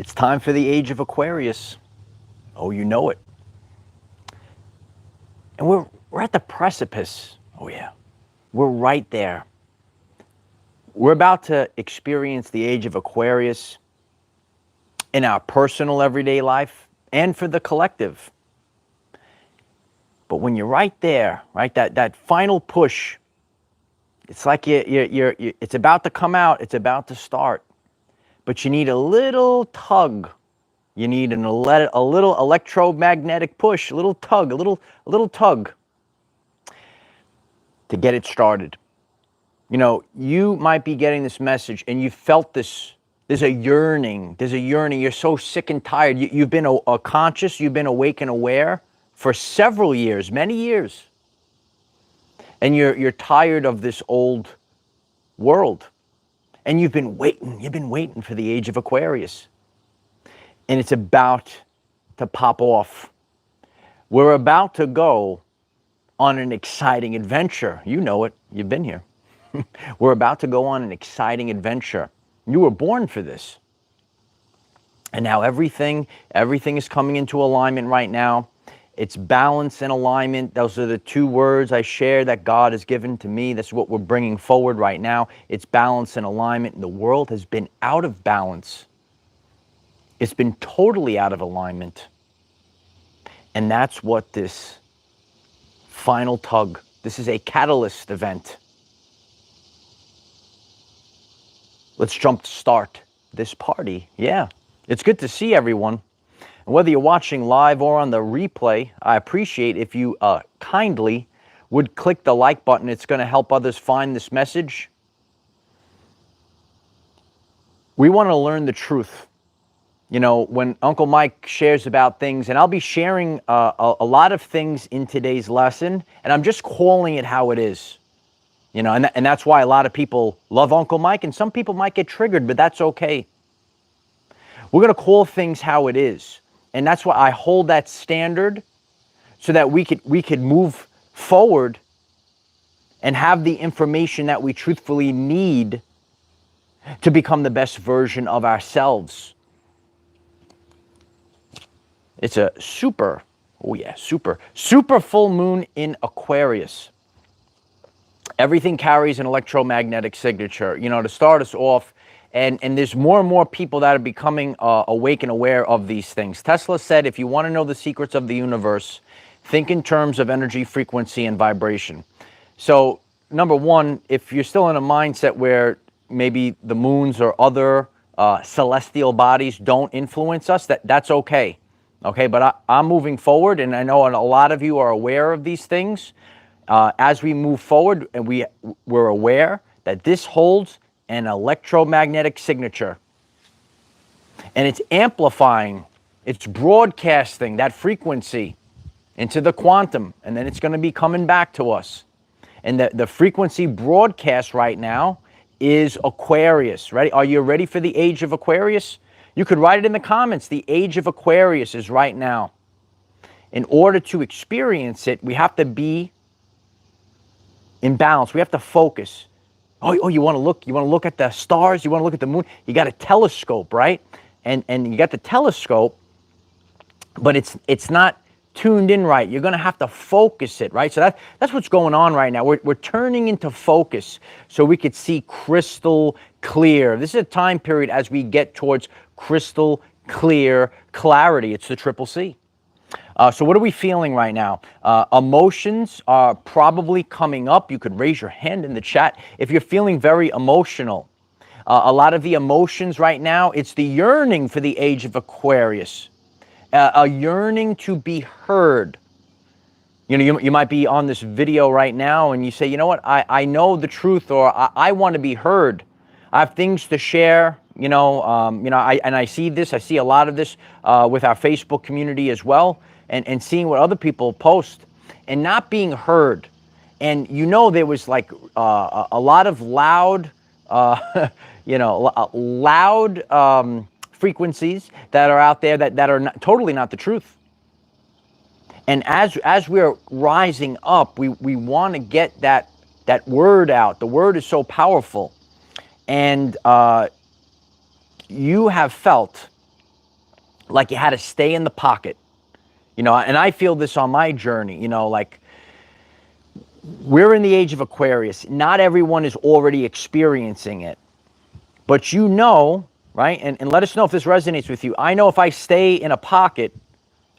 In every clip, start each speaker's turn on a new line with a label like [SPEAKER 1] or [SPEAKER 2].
[SPEAKER 1] It's time for the age of Aquarius. Oh, you know it. And we're at the precipice. Oh, yeah. We're right there. We're about to experience the age of Aquarius in our personal everyday life and for the collective. But when you're right there, right, that final push, it's like it's about to come out, it's about to start. But you need a little tug. You need a little electromagnetic push, a little tug, a little tug to get it started. You know, you might be getting this message and you felt this. There's a yearning. You're so sick and tired. You've been conscious, you've been awake and aware for several years, many years. And you're tired of this old world. And you've been waiting for the age of Aquarius. And it's about to pop off. We're about to go on an exciting adventure. You know it. You've been here. We're about to go on an exciting adventure. You were born for this. And now everything is coming into alignment right now. It's balance and alignment. Those are the two words I share that God has given to me. That's what we're bringing forward right now. It's balance and alignment. The world has been out of balance. It's been totally out of alignment. And that's what this final tug, this is a catalyst event. Let's jump start this party. Yeah, it's good to see everyone. And whether you're watching live or on the replay, I appreciate if you kindly would click the like button. It's going to help others find this message. We want to learn the truth. You know, when Uncle Mike shares about things, and I'll be sharing a lot of things in today's lesson, and I'm just calling it how it is. You know, and that's why a lot of people love Uncle Mike, and some people might get triggered, but that's okay. We're going to call things how it is. And that's why I hold that standard so that we could move forward and have the information that we truthfully need to become the best version of ourselves. It's a super full moon in Aquarius. Everything carries an electromagnetic signature, you know, to start us off. And there's more and more people that are becoming awake and aware of these things. Tesla said, if you want to know the secrets of the universe, think in terms of energy, frequency, and vibration. So, number one, if you're still in a mindset where maybe the moons or other celestial bodies don't influence us, that's okay. Okay, but I'm moving forward, and I know a lot of you are aware of these things. As we move forward, and we're aware that this holds an electromagnetic signature. And it's amplifying, it's broadcasting that frequency into the quantum, and then it's going to be coming back to us. And the frequency broadcast right now is Aquarius. Ready? Are you ready for the age of Aquarius? You could write it in the comments. The age of Aquarius is right now. In order to experience it, we have to be in balance. We have to focus. Oh, you want to look at the stars, you want to look at the moon, you got a telescope, right? And you got the telescope, but it's not tuned in right. You're going to have to focus it, right? So that's what's going on right now. We're turning into focus so we could see crystal clear. This is a time period as we get towards crystal clear clarity. It's the triple C. So what are we feeling right now? Emotions are probably coming up. You could raise your hand in the chat if you're feeling very emotional. A lot of the emotions right now, it's the yearning for the age of Aquarius. A yearning to be heard. You know, you might be on this video right now and you say, you know what, I know the truth, or I want to be heard. I have things to share. I see this. I see a lot of this with our Facebook community as well. And seeing what other people post and not being heard. And you know, there was like a lot of loud, frequencies that are out there that are totally not the truth. And as we're rising up, we want to get that word out. The word is so powerful. And you have felt like you had to stay in the pocket, you know. And I feel this on my journey, you know, like we're in the age of Aquarius. Not everyone is already experiencing it, but you know, right? And let us know if this resonates with you. I know if I stay in a pocket,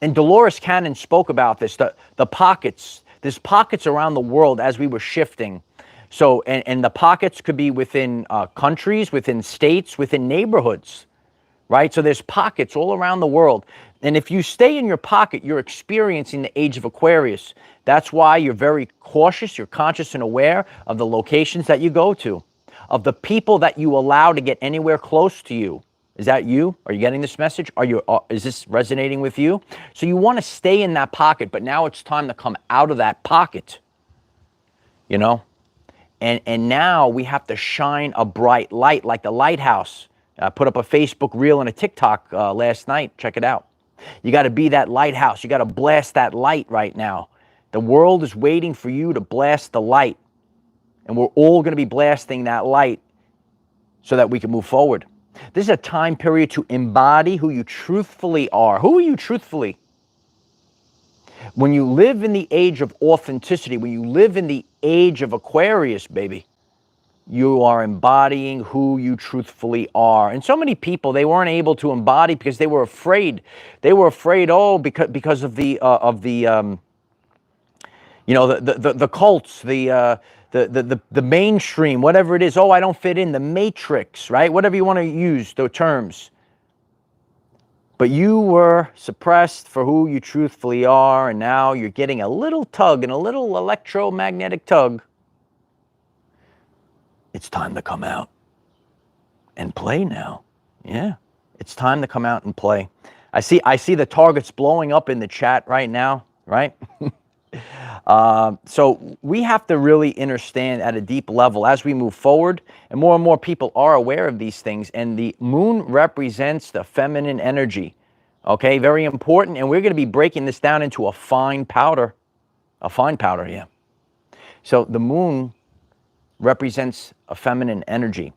[SPEAKER 1] and Dolores Cannon spoke about this, the pockets, there's pockets around the world as we were shifting. So, and the pockets could be within countries, within states, within neighborhoods, right? So there's pockets all around the world. And if you stay in your pocket, you're experiencing the age of Aquarius. That's why you're very cautious, you're conscious and aware of the locations that you go to, of the people that you allow to get anywhere close to you. Is that you? Are you getting this message? Is this resonating with you? So you want to stay in that pocket, but now it's time to come out of that pocket, you know? And now we have to shine a bright light like the lighthouse. I put up a Facebook reel and a TikTok last night. Check it out. You got to be that lighthouse. You got to blast that light right now. The world is waiting for you to blast the light. And we're all going to be blasting that light so that we can move forward. This is a time period to embody who you truthfully are. Who are you truthfully? When you live in the age of authenticity, when you live in the age of Aquarius, baby, you are embodying who you truthfully are. And so many people, they weren't able to embody because they were afraid. They were afraid, because of the you know, the cults, the mainstream, whatever it is. Oh, I don't fit in, the matrix, right? Whatever you want to use, the terms. But you were suppressed for who you truthfully are, and now you're getting a little tug and a little electromagnetic tug. It's time to come out and play now. Yeah, it's time to come out and play. I see the targets blowing up in the chat right now, right? So we have to really understand at a deep level as we move forward, and more people are aware of these things, and the moon represents the feminine energy. Okay, very important, and we're going to be breaking this down into a fine powder. Yeah. So the moon represents a feminine energy,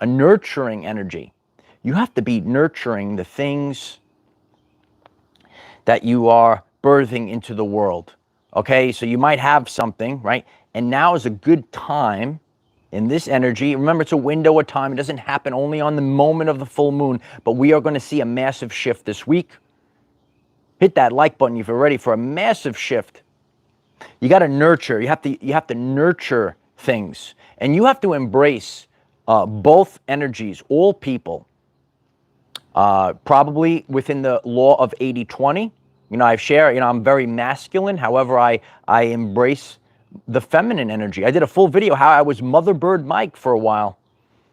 [SPEAKER 1] a nurturing energy. You have to be nurturing the things that you are birthing into the world. Okay, so you might have something, right? And now is a good time in this energy. Remember, it's a window of time. It doesn't happen only on the moment of the full moon, but we are going to see a massive shift this week. Hit that like button if you're ready for a massive shift. You got to nurture. You have to nurture things, and you have to embrace both energies. All people, probably within the law of 80-20. You know, I'm very masculine. However, I embrace the feminine energy. I did a full video how I was Mother Bird Mike for a while.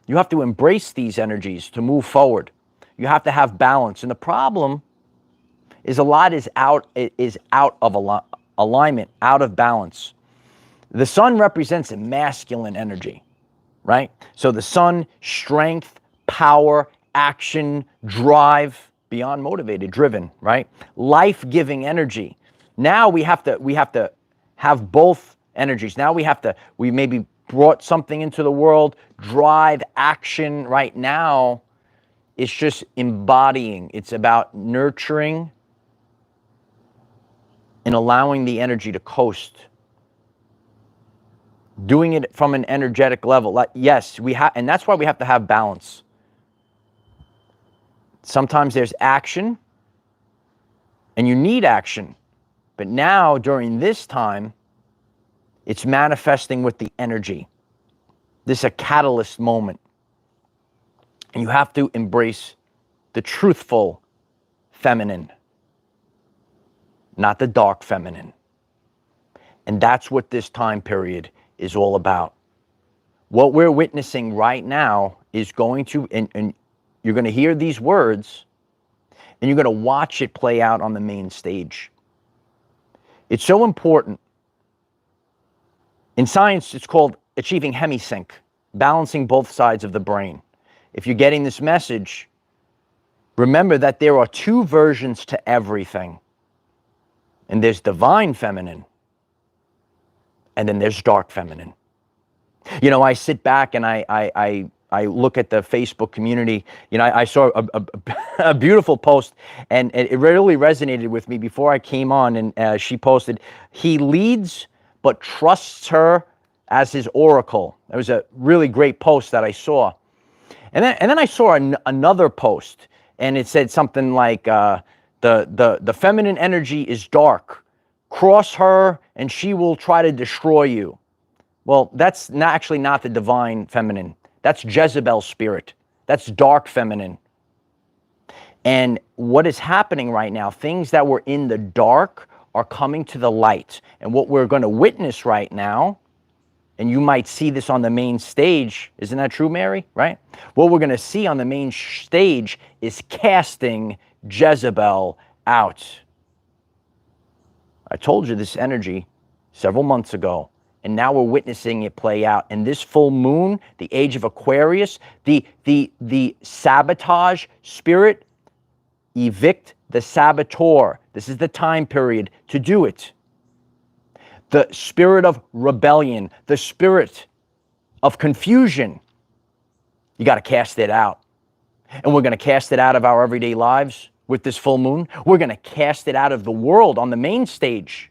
[SPEAKER 1] You have to embrace these energies to move forward. You have to have balance. And the problem is a lot is out of alignment, out of balance. The sun represents a masculine energy, right? So the sun, strength, power, action, drive, beyond motivated, driven, right? Life-giving energy. Now we have to have both energies. Now we maybe brought something into the world, drive, action. Right now, it's just embodying. It's about nurturing and allowing the energy to coast. Doing it from an energetic level. Yes, and that's why we have to have balance. Sometimes there's action, and you need action. But now, during this time, it's manifesting with the energy. This is a catalyst moment. And you have to embrace the truthful feminine, not the dark feminine. And that's what this time period is all about. What we're witnessing right now is going to, and you're going to hear these words, and you're going to watch it play out on the main stage. It's so important. In science, it's called achieving hemisync, balancing both sides of the brain. If you're getting this message, remember that there are two versions to everything. And there's divine feminine, and then there's dark feminine. You know, I sit back and I I look at the Facebook community, you know, I saw a beautiful post, and it really resonated with me before I came on. And she posted, "He leads but trusts her as his oracle." It was a really great post that I saw. And then I saw another post, and it said something like, the feminine energy is dark. Cross her, and she will try to destroy you. Well, that's actually not the divine feminine. That's Jezebel's spirit. That's dark feminine. And what is happening right now, things that were in the dark are coming to the light. And what we're going to witness right now, and you might see this on the main stage, isn't that true, Mary? Right? What we're going to see on the main stage is casting Jezebel out. I told you this energy several months ago, and now we're witnessing it play out. And this full moon, the age of Aquarius, the sabotage spirit, evict the saboteur. This is the time period to do it. The spirit of rebellion, the spirit of confusion, you got to cast it out. And we're going to cast it out of our everyday lives with this full moon. We're going to cast it out of the world on the main stage.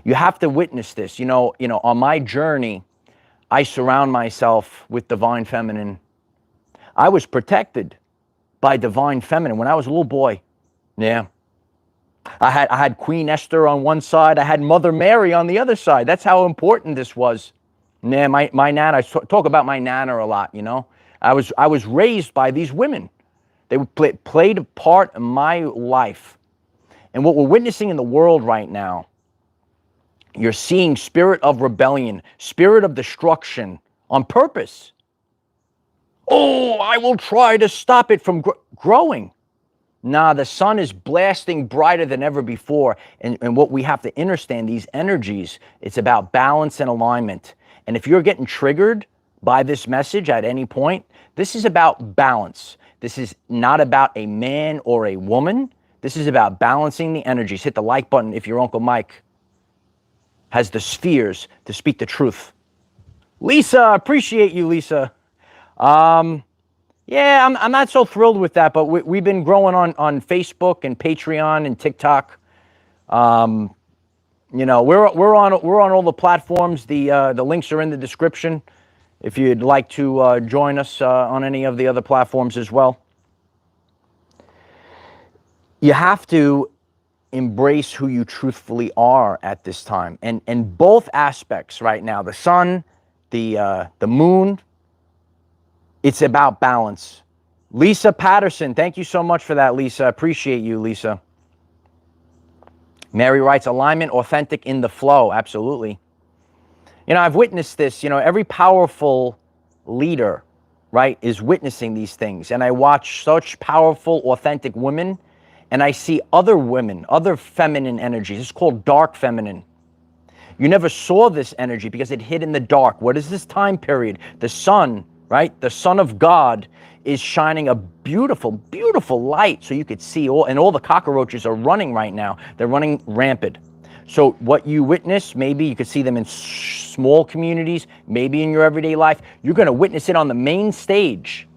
[SPEAKER 1] You have to witness this. You know, on my journey, I surround myself with divine feminine. I was protected by divine feminine when I was a little boy. Yeah. I had Queen Esther on one side. I had Mother Mary on the other side. That's how important this was. Yeah, my nana, I talk about my nana a lot, you know. I was raised by these women. They played a part in my life. And what we're witnessing in the world right now, you're seeing spirit of rebellion, spirit of destruction on purpose. Oh, I will try to stop it from growing. Nah, the sun is blasting brighter than ever before. And what we have to understand, these energies, it's about balance and alignment. And if you're getting triggered by this message at any point, this is about balance. This is not about a man or a woman. This is about balancing the energies. Hit the like button if your Uncle Mike has the spheres to speak the truth. Lisa, appreciate you, Lisa. Yeah, I'm not so thrilled with that, but we've been growing on Facebook and Patreon and TikTok. You know, we're on all the platforms. The links are in the description if you'd like to join us on any of the other platforms as well. You have to embrace who you truthfully are at this time, and both aspects right now, the sun, the moon. It's about balance. Lisa Patterson, thank you so much for that, Lisa. Appreciate you, Lisa. Mary writes, alignment, authentic in the flow. Absolutely. You know, I've witnessed this. You know, every powerful leader, right, is witnessing these things. And I watch such powerful, authentic women, and I see other women, other feminine energies. It's called dark feminine. You never saw this energy because it hid in the dark. What is this time period? The sun, right? The Son of God is shining a beautiful, beautiful light so you could see all the cockroaches are running right now. They're running rampant. So what you witness, maybe you could see them in small communities, maybe in your everyday life. You're going to witness it on the main stage.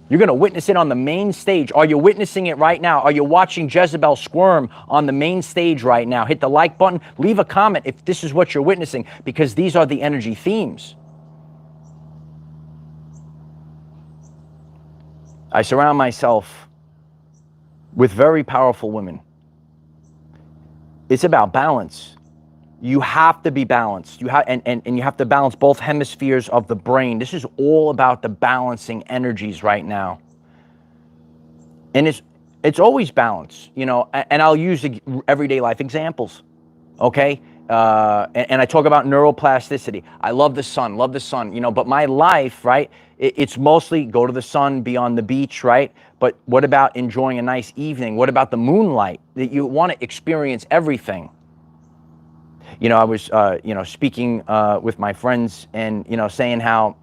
[SPEAKER 1] You're going to witness it on the main stage. Are you witnessing it right now? Are you watching Jezebel squirm on the main stage right now? Hit the like button. Leave a comment if this is what you're witnessing, because these are the energy themes. I surround myself with very powerful women. It's about balance. You have to be balanced. You have and you have to balance both hemispheres of the brain. This is all about the balancing energies right now. And it's always balance, you know, and I'll use everyday life examples. Okay? And I talk about neuroplasticity. I love the sun, you know, but my life, right, it's mostly go to the sun, be on the beach, right? But what about enjoying a nice evening? What about the moonlight? That you want to experience everything. You know, I was, you know, speaking with my friends and, you know, saying how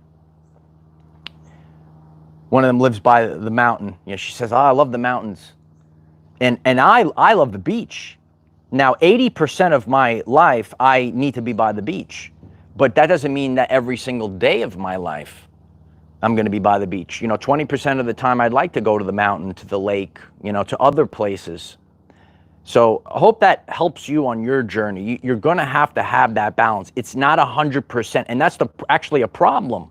[SPEAKER 1] one of them lives by the mountain. You know, she says, oh, I love the mountains. And I love the beach. Now, 80% of my life, I need to be by the beach. But that doesn't mean that every single day of my life I'm going to be by the beach. 20% of the time I'd like to go to the mountain, to the lake, to other places. So I hope that helps you on your journey. You're going to have that balance. It's not 100%. And that's actually a problem.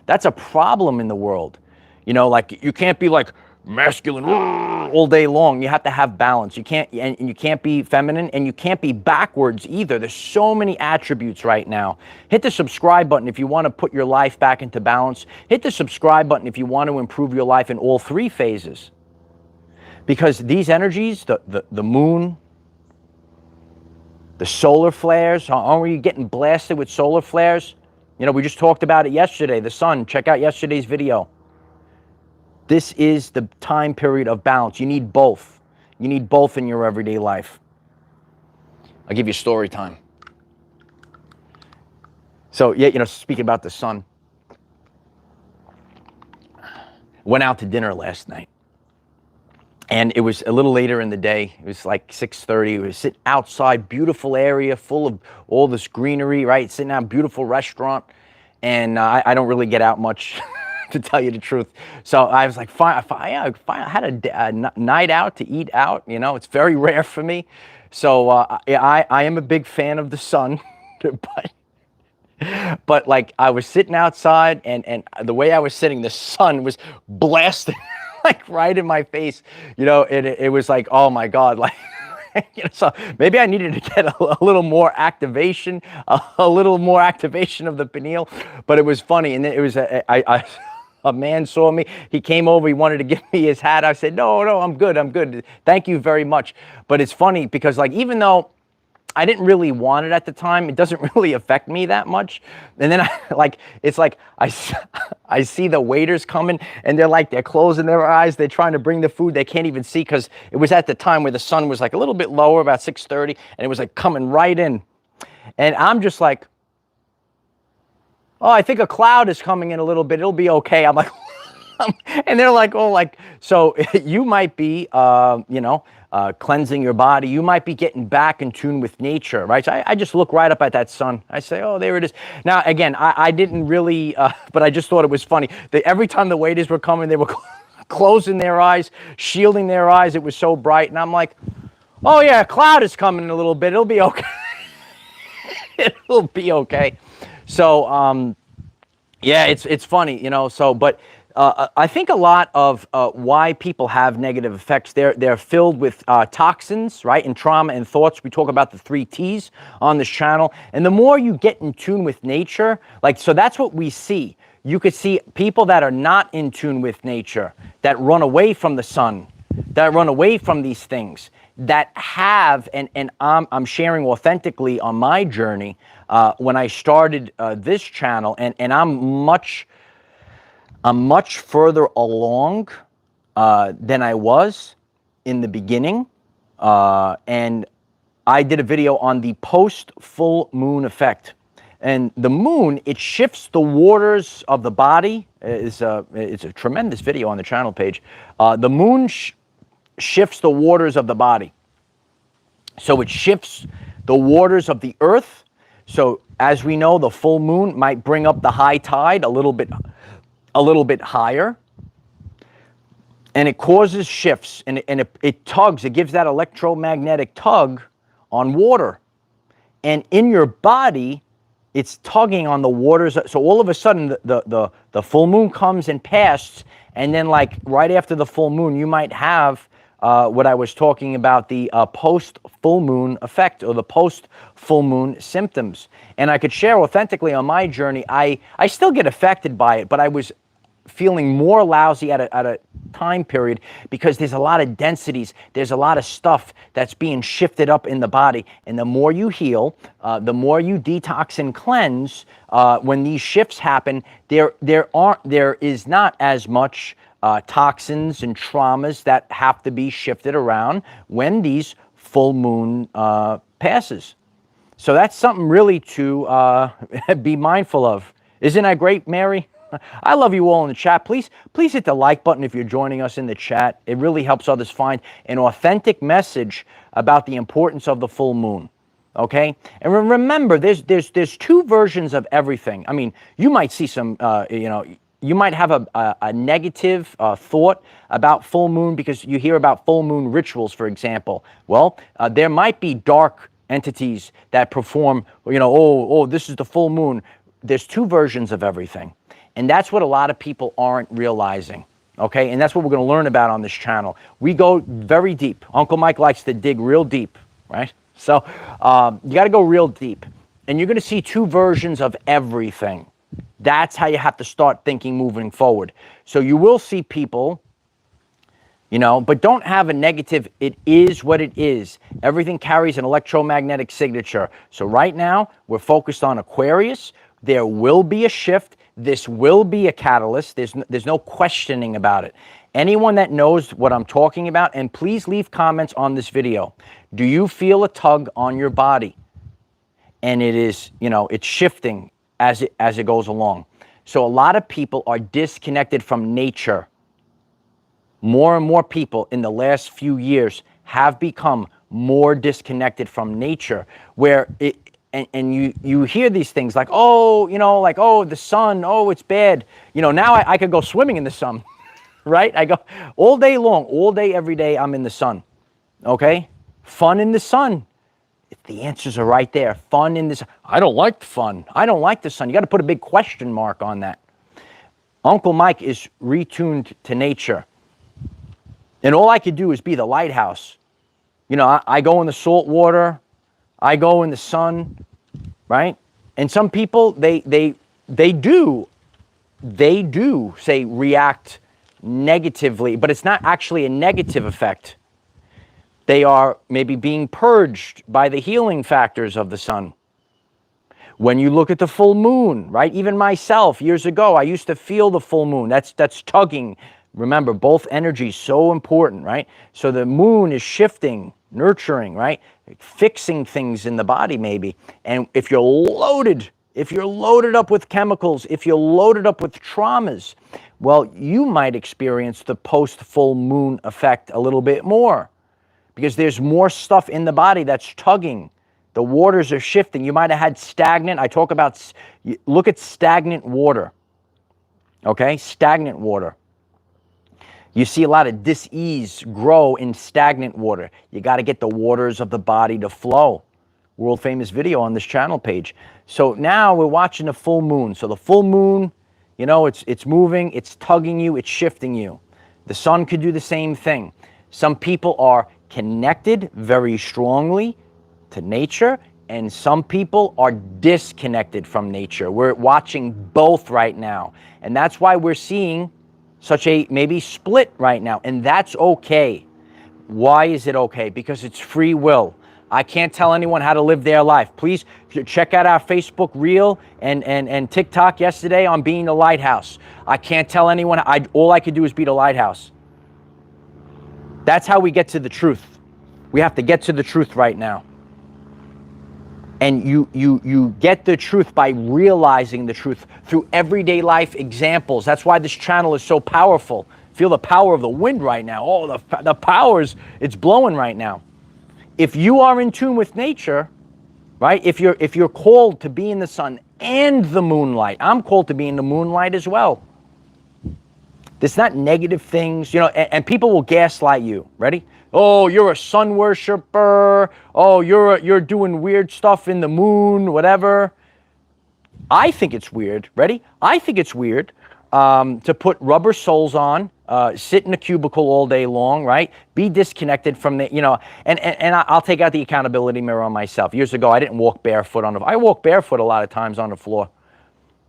[SPEAKER 1] That's a problem in the world. Like you can't be like masculine all day long. You have to have balance. You can't be feminine, and you can't be backwards either. There's so many attributes right now. Hit the subscribe button if you want to put your life back into balance. Hit the subscribe button if you want to improve your life in all three phases. Because these energies, the moon, the solar flares, aren't we getting blasted with solar flares? We just talked about it yesterday, the sun. Check out yesterday's video. This is the time period of balance. You need both. You need both in your everyday life. I'll give you story time. So, yeah, speaking about the sun. Went out to dinner last night. And it was a little later in the day. It was like 6:30. We were sitting outside, beautiful area, full of all this greenery, right? Sitting out, beautiful restaurant. And I don't really get out much, to tell you the truth. So I was like, fine. I had a night out to eat out. It's very rare for me. So I am a big fan of the sun, but like I was sitting outside, and the way I was sitting, the sun was blasting like right in my face. It was like, oh my God, like. So maybe I needed to get a little more activation, a little more activation of the pineal. But it was funny, and it was a man saw me. He came over. He wanted to give me his hat. I said, no, I'm good. Thank you very much. But it's funny because, like, even though I didn't really want it at the time, it doesn't really affect me that much. And then I see the waiters coming, and they're closing their eyes. They're trying to bring the food. They can't even see, because it was at the time where the sun was like a little bit lower, about 6:30, and it was like coming right in. And I'm just like, oh, I think a cloud is coming in a little bit. It'll be okay. I'm like, and they're like, oh, like, so you might be, cleansing your body. You might be getting back in tune with nature, right? So I just look right up at that sun. I say, oh, there it is. Now, again, I didn't really, but I just thought it was funny. Every time the waiters were coming, they were closing their eyes, shielding their eyes. It was so bright. And I'm like, oh, yeah, a cloud is coming in a little bit. It'll be okay. It'll be okay. So, yeah, it's funny, so, but I think a lot of why people have negative effects, they're filled with toxins, right, and trauma and thoughts. We talk about the 3 T's on this channel. And the more you get in tune with nature, so that's what we see. You could see people that are not in tune with nature, that run away from the sun, that run away from these things, that have, and I'm sharing authentically on my journey when I started this channel, and I'm much further along than I was in the beginning. And I did a video on the post-full moon effect. And the moon, it shifts the waters of the body. It's a tremendous video on the channel page. The moon shifts the waters of the body. So it shifts the waters of the earth. So as we know, the full moon might bring up the high tide a little bit higher, and it causes shifts, and it tugs. It gives that electromagnetic tug on water, and in your body, it's tugging on the waters. So all of a sudden, the full moon comes and passes, and then like right after the full moon, you might have what I was talking about, the post-full moon effect, or the post-full moon symptoms. And I could share authentically on my journey, I still get affected by it, but I was feeling more lousy at a time period because there's a lot of densities, there's a lot of stuff that's being shifted up in the body. And the more you heal, the more you detox and cleanse, when these shifts happen, there is not as much toxins and traumas that have to be shifted around when these full moon passes. So that's something really to be mindful of. Isn't that great, Mary? I love you all in the chat. Please hit the like button if you're joining us in the chat. It really helps others find an authentic message about the importance of the full moon. Okay? And remember, there's 2 versions of everything. I mean, you might see some, you might have a negative thought about full moon because you hear about full moon rituals, for example. Well, there might be dark entities that perform, oh, this is the full moon. There's two versions of everything. And that's what a lot of people aren't realizing. Okay, and that's what we're going to learn about on this channel. We go very deep. Uncle Mike likes to dig real deep, right? So you got to go real deep. And you're going to see two versions of everything. That's how you have to start thinking moving forward. So you will see people, but don't have a negative. It is what it is. Everything carries an electromagnetic signature. So right now, we're focused on Aquarius. There will be a shift. This will be a catalyst. There's no questioning about it. Anyone that knows what I'm talking about, and please leave comments on this video. Do you feel a tug on your body? And it is, it's shifting as it goes along. So a lot of people are disconnected from nature. More and more people in the last few years have become more disconnected from nature, where it, and you hear these things like, oh, the sun, oh, it's bad. Now I could go swimming in the sun, right? I go all day long, all day, every day, I'm in the sun, okay? Fun in the sun. The answers are right there. Fun in this. I don't like fun. I don't like the sun. You got to put a big question mark on that. Uncle Mike is retuned to nature. And all I could do is be the lighthouse. I go in the salt water. I go in the sun, right? And some people, they do say react negatively, but it's not actually a negative effect. They are maybe being purged by the healing factors of the sun. When you look at the full moon, right? Even myself, years ago, I used to feel the full moon. That's tugging. Remember, both energies so important, right? So the moon is shifting, nurturing, right? Fixing things in the body maybe. And if you're loaded up with chemicals, if you're loaded up with traumas, well, you might experience the post-full moon effect a little bit more because there's more stuff in the body that's tugging. The waters are shifting. You might have had stagnant. I talk about, look at stagnant water, okay? Stagnant water. You see a lot of dis-ease grow in stagnant water. You got to get the waters of the body to flow. World famous video on this channel page. So now we're watching the full moon. So the full moon, it's moving, it's tugging you, it's shifting you. The sun could do the same thing. Some people are connected very strongly to nature, and some people are disconnected from nature. We're watching both right now. And that's why we're seeing such a maybe split right now, and that's okay. Why is it okay? Because it's free will. I can't tell anyone how to live their life. Please check out our Facebook reel and TikTok yesterday on being the lighthouse. I can't tell anyone. All I could do is be the lighthouse. That's how we get to the truth. We have to get to the truth right now. And you get the truth by realizing the truth through everyday life examples. That's why this channel is so powerful. Feel the power of the wind right now. Oh, the powers, it's blowing right now. If you are in tune with nature, right? If you're called to be in the sun and the moonlight, I'm called to be in the moonlight as well. There's not negative things, and people will gaslight you. Ready? Oh, you're a sun worshiper. Oh, you're doing weird stuff in the moon, whatever. I think it's weird. Ready? I think it's weird to put rubber soles on, sit in a cubicle all day long, right? Be disconnected from the, and I'll take out the accountability mirror on myself. Years ago, I didn't walk barefoot I walk barefoot a lot of times on the floor.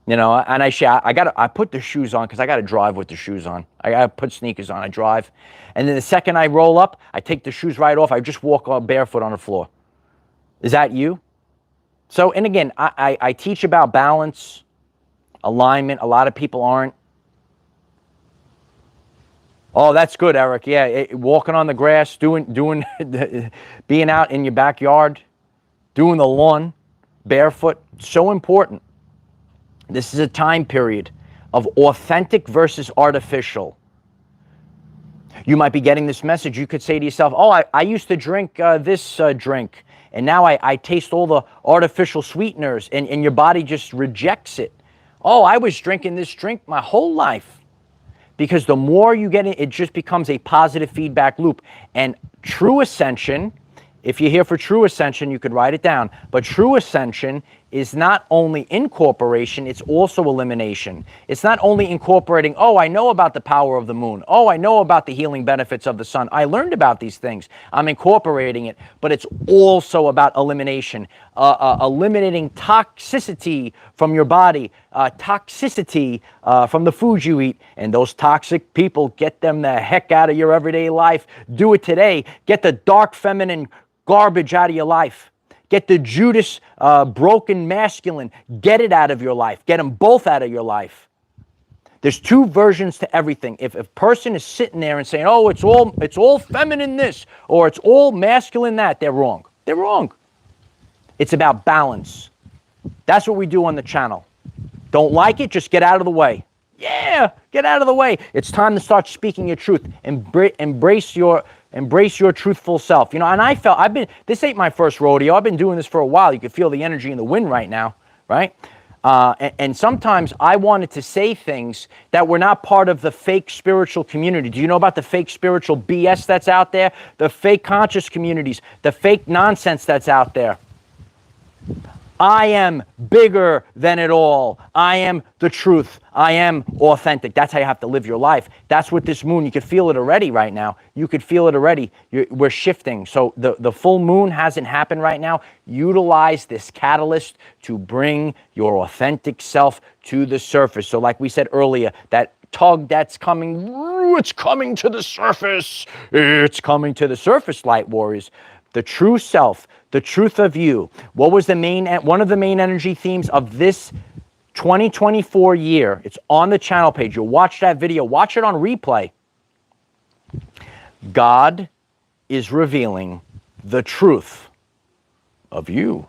[SPEAKER 1] And I put the shoes on because I got to drive with the shoes on. I got to put sneakers on. I drive. And then the second I roll up, I take the shoes right off. I just walk barefoot on the floor. Is that you? So, and again, I teach about balance, alignment. A lot of people aren't. Oh, that's good, Eric. Yeah, walking on the grass, doing, being out in your backyard, doing the lawn, barefoot, so important. This is a time period of authentic versus artificial. You might be getting this message. You could say to yourself, oh, I used to drink this drink, and now I taste all the artificial sweeteners, and your body just rejects it. Oh, I was drinking this drink my whole life. Because the more you get it, it just becomes a positive feedback loop. And true ascension, if you're here for true ascension, you could write it down. But true ascension is not only incorporation, it's also elimination. It's not only incorporating, oh, I know about the power of the moon. Oh, I know about the healing benefits of the sun. I learned about these things. I'm incorporating it. But it's also about elimination, eliminating toxicity from your body, toxicity from the foods you eat. And those toxic people, get them the heck out of your everyday life. Do it today. Get the dark feminine garbage out of your life. Get the Judas broken masculine. Get it out of your life. Get them both out of your life. There's two versions to everything. If a person is sitting there and saying, oh, it's all feminine this, or it's all masculine that, they're wrong. They're wrong. It's about balance. That's what we do on the channel. Don't like it? Just get out of the way. Yeah, get out of the way. It's time to start speaking your truth. Embrace your truthful self. You know, and this ain't my first rodeo. I've been doing this for a while. You can feel the energy in the wind right now, right? And sometimes I wanted to say things that were not part of the fake spiritual community. Do you know about the fake spiritual BS that's out there? The fake conscious communities, the fake nonsense that's out there. I am bigger than it all. I am the truth. I am authentic. That's how you have to live your life. That's what this moon, you could feel it already right now. You could feel it already. We're shifting. So the full moon hasn't happened right now. Utilize this catalyst to bring your authentic self to the surface. So like we said earlier, that tug that's coming, it's coming to the surface. It's coming to the surface, light warriors. The true self, the truth of you. What was one of the main energy themes of this 2024 year? It's on the channel page. You'll watch that video. Watch it on replay. God is revealing the truth of you.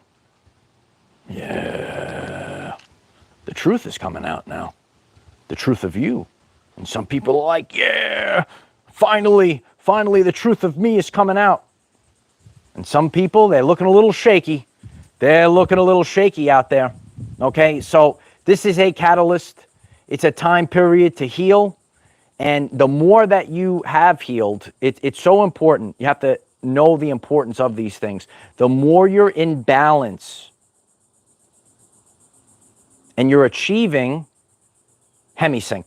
[SPEAKER 1] Yeah. The truth is coming out now. The truth of you. And some people are like, yeah, finally, the truth of me is coming out. And some people, they're looking a little shaky. They're looking a little shaky out there. Okay, so this is a catalyst. It's a time period to heal. And the more that you have healed, it's so important. You have to know the importance of these things. The more you're in balance and you're achieving hemisync.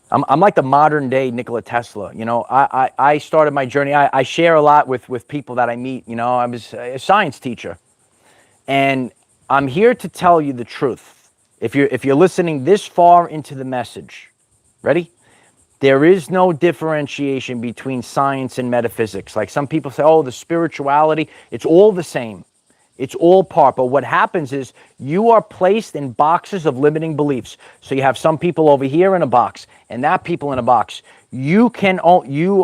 [SPEAKER 1] I'm like the modern day Nikola Tesla. You know, I started my journey. I share a lot with people that I meet. You know, I was a science teacher. And I'm here to tell you the truth. If you're listening this far into the message, ready? There is no differentiation between science and metaphysics. Like some people say, oh, the spirituality, it's all the same. It's all part. But what happens is you are placed in boxes of limiting beliefs. So you have some people over here in a box and that people in a box. You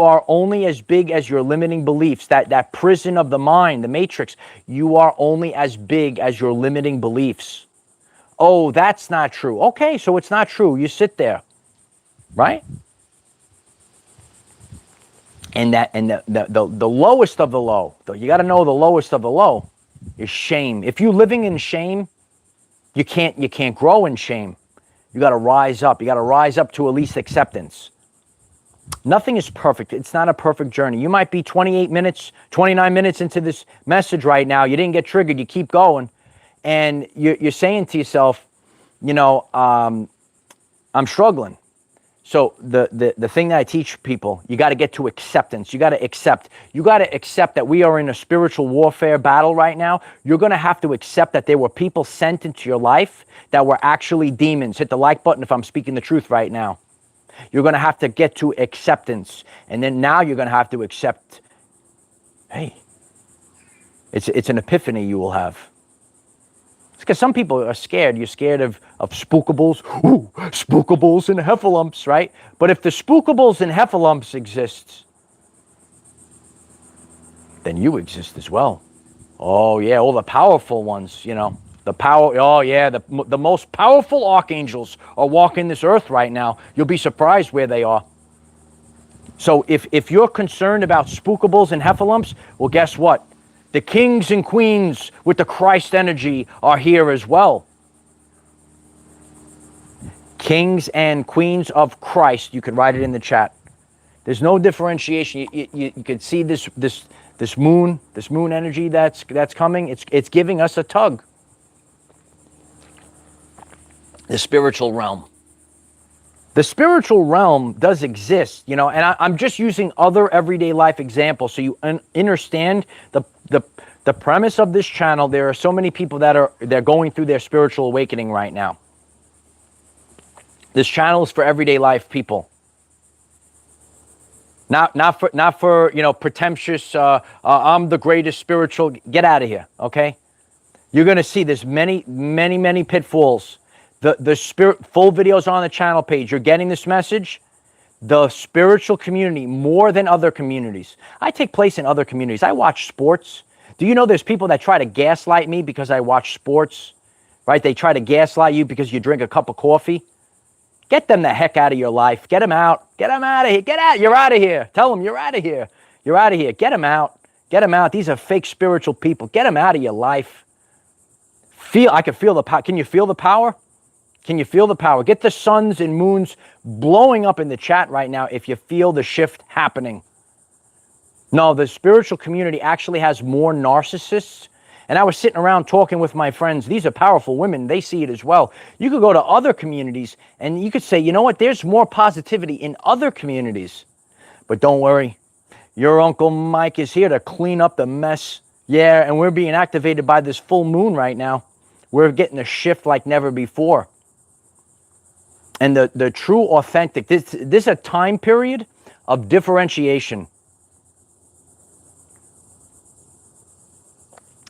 [SPEAKER 1] are only as big as your limiting beliefs. That prison of the mind, the matrix, you are only as big as your limiting beliefs. Oh, that's not true. Okay, so it's not true. You sit there, right? And the lowest of the low, you got to know the lowest of the low is shame. If you're living in shame, you can't grow in shame. You got to rise up. You got to rise up to at least acceptance. Nothing is perfect. It's not a perfect journey. You might be 28 minutes, 29 minutes into this message right now. You didn't get triggered. You keep going. And you're saying to yourself, you know, I'm struggling. So the thing that I teach people, you got to get to acceptance. You got to accept. You got to accept that we are in a spiritual warfare battle right now. You're going to have to accept that there were people sent into your life that were actually demons. Hit the like button if I'm speaking the truth right now. You're going to have to get to acceptance. And then now you're going to have to accept, hey, it's an epiphany you will have. Because some people are scared. You're scared of spookables. Ooh, spookables and heffalumps, right? But if the spookables and heffalumps exist, then you exist as well. Oh, yeah, all the powerful ones, you know. The most powerful archangels are walking this earth right now. You'll be surprised where they are. So if you're concerned about spookables and heffalumps, well, guess what? The kings and queens with the Christ energy are here as well. Kings and queens of Christ. You could write it in the chat. There's no differentiation. You can see this moon energy that's coming. It's giving us a tug. The spiritual realm. The spiritual realm does exist, you know, and I'm just using other everyday life examples so you understand the premise of this channel. There are so many people they're going through their spiritual awakening right now. This channel is for everyday life people. Not for you know, pretentious, I'm the greatest spiritual. Get out of here, okay? You're going to see there's many pitfalls. The spirit full videos on the channel page. You're getting this message. The spiritual community, more than other communities. I take place in other communities. I watch sports. Do you know there's people that try to gaslight me because I watch sports? Right? They try to gaslight you because you drink a cup of coffee. Get them the heck out of your life. Get them out. Get them out of here. Get out. You're out of here. Tell them you're out of here. You're out of here. Get them out. Get them out. These are fake spiritual people. Get them out of your life. I can feel the power. Can you feel the power? Can you feel the power? Get the suns and moons blowing up in the chat right now if you feel the shift happening. No, the spiritual community actually has more narcissists. And I was sitting around talking with my friends. These are powerful women. They see it as well. You could go to other communities and you could say, you know what? There's more positivity in other communities. But don't worry. Your Uncle Mike is here to clean up the mess. Yeah, and we're being activated by this full moon right now. We're getting a shift like never before. And the true authentic, this is a time period of differentiation.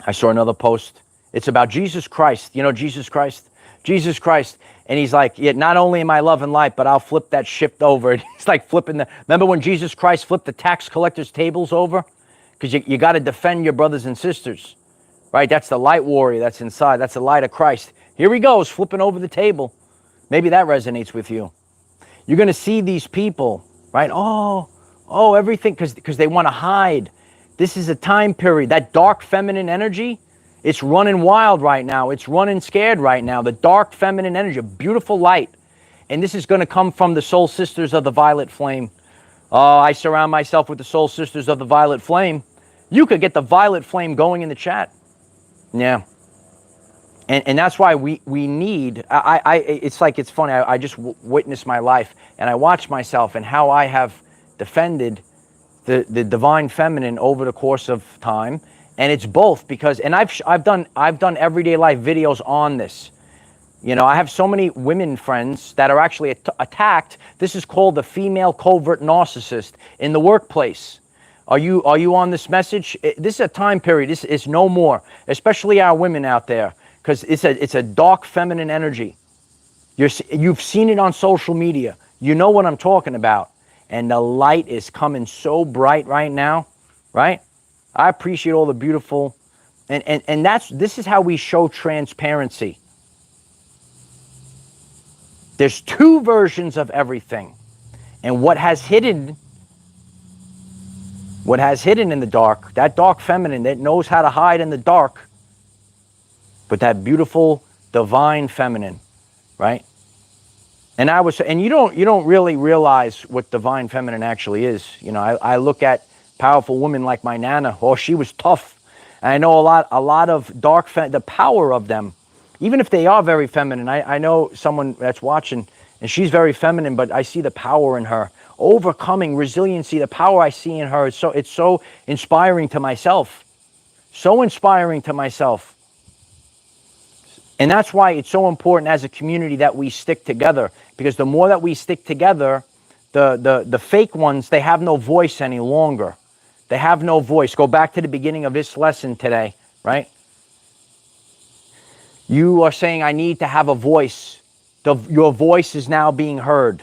[SPEAKER 1] I saw another post. It's about Jesus Christ. You know Jesus Christ? Jesus Christ. And he's like, yeah, not only am I love and light, but I'll flip that shift over. It's like flipping remember when Jesus Christ flipped the tax collectors' tables over? Because you got to defend your brothers and sisters. Right? That's the light warrior that's inside. That's the light of Christ. Here he goes, flipping over the table. Maybe that resonates with you. You're going to see these people, right? Oh, everything, because they want to hide. This is a time period. That dark feminine energy, it's running wild right now. It's running scared right now. The dark feminine energy, a beautiful light. And this is going to come from the soul sisters of the violet flame. Oh, I surround myself with the soul sisters of the violet flame. You could get the violet flame going in the chat. Yeah. And that's why we need, it's like, it's funny, I just witnessed my life and I watched myself and how I have defended the divine feminine over the course of time. And it's both because, and I've done everyday life videos on this. You know, I have so many women friends that are actually attacked. This is called the female covert narcissist in the workplace. Are you on this message? This is a time period. This is no more, especially our women out there. Because it's a dark feminine energy. You've seen it on social media. You know what I'm talking about. And the light is coming so bright right now, right? I appreciate all the beautiful, and this is how we show transparency. There's two versions of everything. And what has hidden in the dark, that dark feminine that knows how to hide in the dark, but that beautiful divine feminine, right? And you don't really realize what divine feminine actually is. You know, I look at powerful women like my Nana. Oh, she was tough. And I know a lot of the power of them, even if they are very feminine. I know someone that's watching and she's very feminine, but I see the power in her. Overcoming, resiliency, the power I see in her. It's so inspiring to myself. So inspiring to myself. And that's why it's so important as a community that we stick together. Because the more that we stick together, the fake ones, they have no voice any longer. They have no voice. Go back to the beginning of this lesson today, right? You are saying, I need to have a voice. Your voice is now being heard.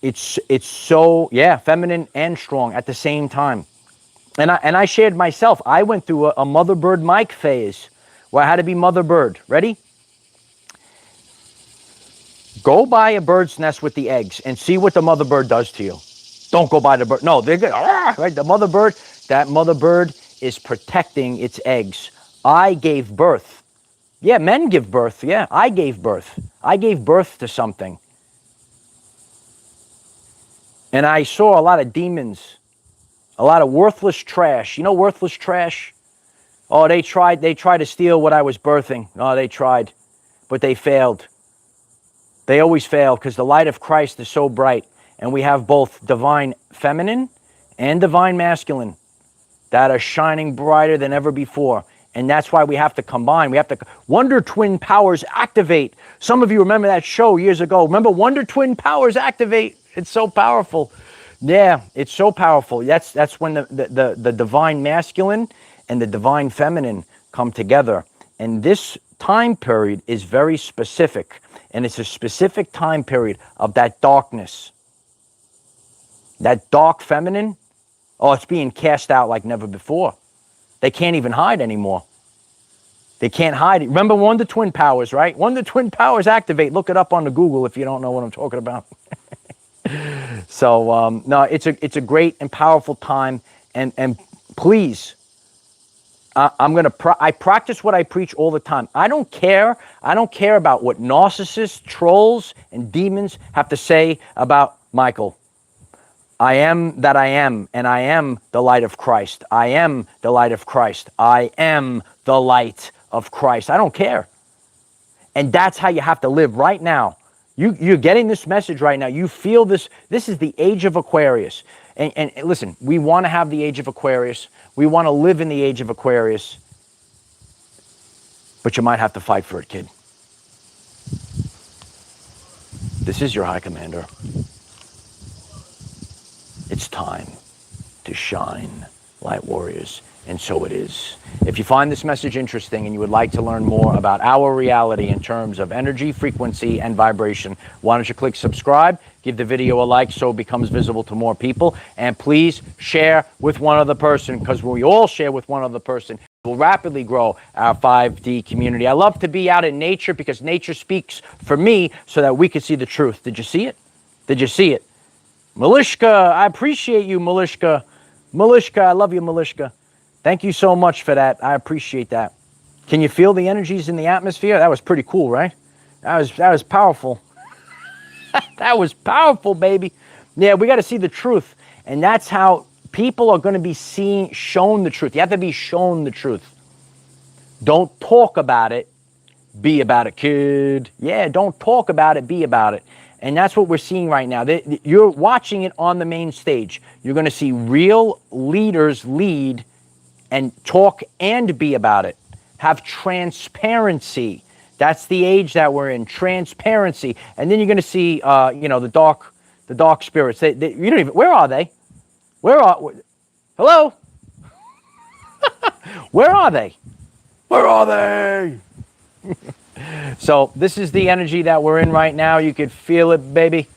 [SPEAKER 1] It's so, yeah, feminine and strong at the same time. And I shared myself. I went through a mother bird Mike phase where I had to be mother bird. Ready? Go buy a bird's nest with the eggs and see what the mother bird does to you. Don't go buy the bird. No, they're good. Right? The mother bird, that mother bird is protecting its eggs. I gave birth. Yeah, men give birth. Yeah, I gave birth. I gave birth to something. And I saw a lot of demons, a lot of worthless trash. You know worthless trash? Oh, they tried to steal what I was birthing. Oh, they tried, but they failed. They always fail because the light of Christ is so bright. And we have both divine feminine and divine masculine that are shining brighter than ever before. And that's why we have to combine. We have to, Wonder Twin Powers activate. Some of you remember that show years ago. Remember Wonder Twin Powers activate? It's so powerful. Yeah, it's so powerful. That's when the divine masculine and the divine feminine come together. And this time period is very specific. And it's a specific time period of that darkness. That dark feminine, oh, it's being cast out like never before. They can't even hide anymore. They can't hide. Remember Wonder Twin Powers, right? Wonder Twin Powers activate. Look it up on the Google if you don't know what I'm talking about. So, no, it's a great and powerful time. And please, I practice what I preach all the time. I don't care about what narcissists, trolls, and demons have to say about Michael. I am that I am, and I am the light of Christ. I am the light of Christ. I am the light of Christ. I don't care. And that's how you have to live right now. You're getting this message right now. You feel this. This is the age of Aquarius. And listen, we want to have the age of Aquarius. We want to live in the age of Aquarius. But you might have to fight for it, kid. This is your High Commander. It's time to shine, light warriors, and so it is. If you find this message interesting and you would like to learn more about our reality in terms of energy, frequency, and vibration, why don't you click subscribe, give the video a like so it becomes visible to more people, and please share with one other person, because when we all share with one other person, we'll rapidly grow our 5D community. I love to be out in nature because nature speaks for me so that we can see the truth. Did you see it? Did you see it? Malishka, I appreciate you, Malishka. Malishka, I love you, Malishka. Thank you so much for that. I appreciate that. Can you feel the energies in the atmosphere? That was pretty cool, right? That was powerful. That was powerful, baby. Yeah, we got to see the truth. And that's how people are going to be shown the truth. You have to be shown the truth. Don't talk about it. Be about it, kid. Yeah, don't talk about it. Be about it. And that's what we're seeing right now. You're watching it on the main stage. You're going to see real leaders lead and talk and be about it. Have transparency. That's the age that we're in. Transparency. And then you're going to see, the dark spirits. You don't even. Where are they? Hello? Where are they? Where are they? So this is the energy that we're in right now. You could feel it, baby.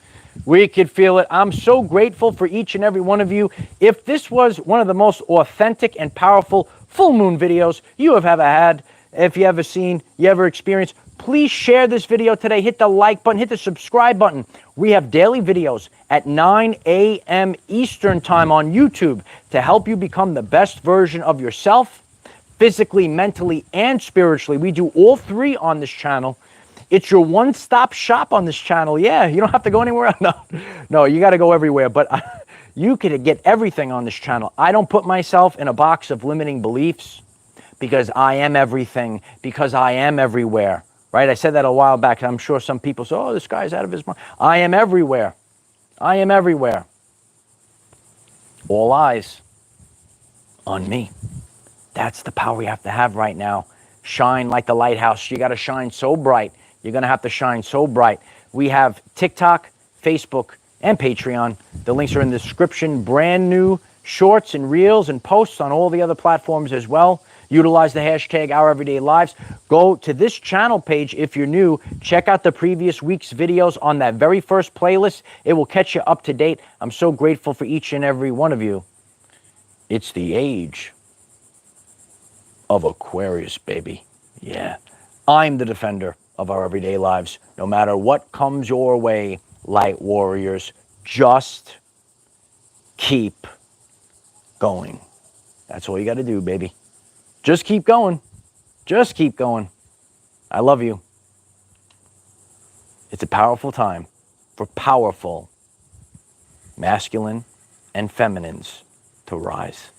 [SPEAKER 1] We could feel it. I'm so grateful for each and every one of you. If this was one of the most authentic and powerful full moon videos you have ever had, if you ever seen, you ever experienced, please share this video today. Hit the like button, hit the subscribe button. We have daily videos at 9 a.m. Eastern time on YouTube to help you become the best version of yourself, physically, mentally, and spiritually. We do all three on this channel. It's your one-stop shop on this channel. Yeah, you don't have to go anywhere else. No, you got to go everywhere. But you could get everything on this channel. I don't put myself in a box of limiting beliefs because I am everything, because I am everywhere. Right? I said that a while back. I'm sure some people say, oh, this guy's out of his mind. I am everywhere. I am everywhere. All eyes on me. That's the power we have to have right now. Shine like the lighthouse. You got to shine so bright. You're going to have to shine so bright. We have TikTok, Facebook, and Patreon. The links are in the description. Brand new shorts and reels and posts on all the other platforms as well. Utilize the hashtag Our Everyday Lives. Go to this channel page if you're new. Check out the previous week's videos on that very first playlist. It will catch you up to date. I'm so grateful for each and every one of you. It's the age of Aquarius, baby. Yeah. I'm the defender of our everyday lives. No matter what comes your way, light warriors, just keep going. That's all you got to do, baby. Just keep going. Just keep going. I love you. It's a powerful time for powerful masculine and feminines to rise.